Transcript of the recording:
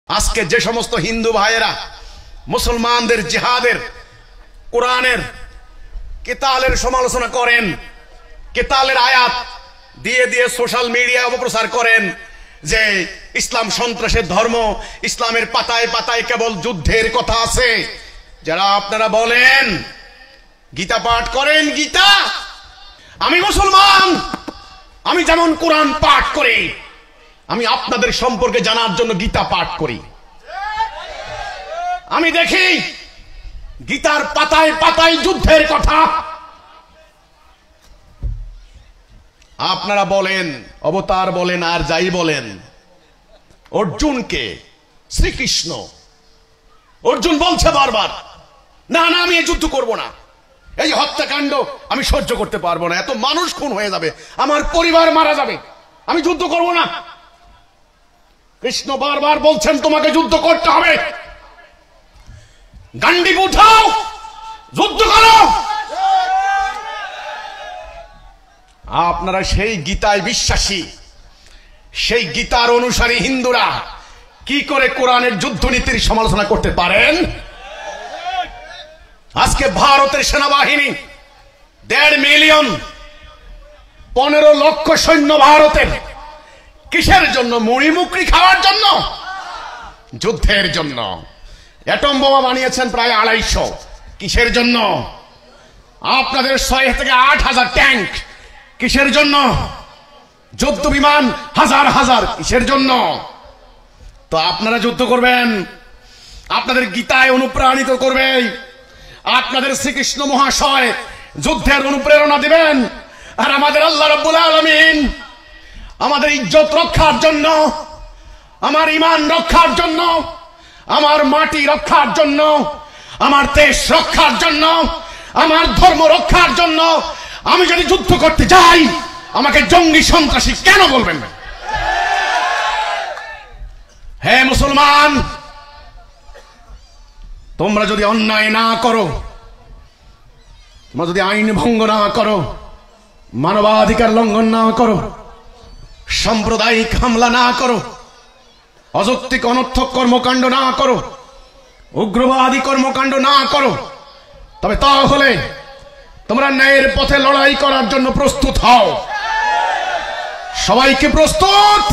আজকে যে সমস্ত হিন্দু ভাইয়েরা মুসলমানদের জিহাদের কোরআনের কিতালের সমালোচনা করেন, কিতালের আয়াত দিয়ে দিয়ে সোশ্যাল মিডিয়া অপপ্রচার করেন যে ইসলাম সন্ত্রাসের ধর্ম, ইসলামের পাতায় পাতায় কেবল যুদ্ধের কথা আছে, যারা আপনারা বলেন গীতা পাঠ করেন, গীতা, আমি মুসলমান, আমি যেমন কোরআন পাঠ করি, আমি আপনাদের সম্পর্কে জানার জন্য গীতা পাঠ করি। আমি দেখি গীতার পাতায় পাতায় যুদ্ধের কথা। আপনারা বলেন, অবতার বলেন আর যাই বলেন, অর্জুনকে শ্রীকৃষ্ণ, অর্জুন বলছে বারবার, না না আমি এই যুদ্ধ করব না, এই হত্যাকাণ্ড আমি সহ্য করতে পারবো না, এত মানুষ খুন হয়ে যাবে, আমার পরিবার মারা যাবে, আমি যুদ্ধ করব না। কৃষ্ণ বারবার বলছেন তোমাকে যুদ্ধ করতে হবে, গান্ডীব উঠাও, যুদ্ধ করো। আপনারা সেই গীতায় বিশ্বাসী, সেই গীতার অনুসারী হিন্দুরা কি করে কোরআনের যুদ্ধনীতির সমালোচনা করতে পারেন? আজকে ভারতের সেনাবাহিনী 1.5 মিলিয়ন, 15 লক্ষ সৈন্য ভারতের, কিসের জন্য? মুড়ি মুকড়ি খাওয়ার জন্য? যুদ্ধের জন্য। অ্যাটম বোমা বানিয়েছেন প্রায় 250, কিসের জন্য? আপনাদের 6 থেকে 8,000 ট্যাঙ্ক, কিসের জন্য? যুদ্ধ বিমান হাজার হাজার, কিসের জন্য? তো আপনারা যুদ্ধ করবেন, আপনাদের গীতায় অনুপ্রাণিত করবে, আপনাদের শ্রীকৃষ্ণ মহাশয় যুদ্ধের অনুপ্রেরণা দিবেন, আর আমাদের আল্লাহ রাব্বুল আলামিন আমাদের ইজ্জত রক্ষার জন্য, আমার ঈমান রক্ষার জন্য, আমার মাটি রক্ষার জন্য, আমার দেশ রক্ষার জন্য, আমার ধর্ম রক্ষার জন্য আমি যদি যুদ্ধ করতে যাই, আমাকে জঙ্গি সন্ত্রাসী কেন বলবেন? হে মুসলমান, তোমরা যদি অন্যায় না করো, তোমরা যদি আইন ভঙ্গ না করো, মানবাধিকার লঙ্ঘন না করো, সাম্প্রদায়িক হামলা না করো, অযৌক্তিক অনর্থক কর্মকাণ্ড না করো, উগ্রবাদী কর্মকাণ্ড না করো, তবে তাহলে তোমরা ন্যায়ের পথে লড়াই করার জন্য প্রস্তুত হও। সবাইকে প্রস্তুত?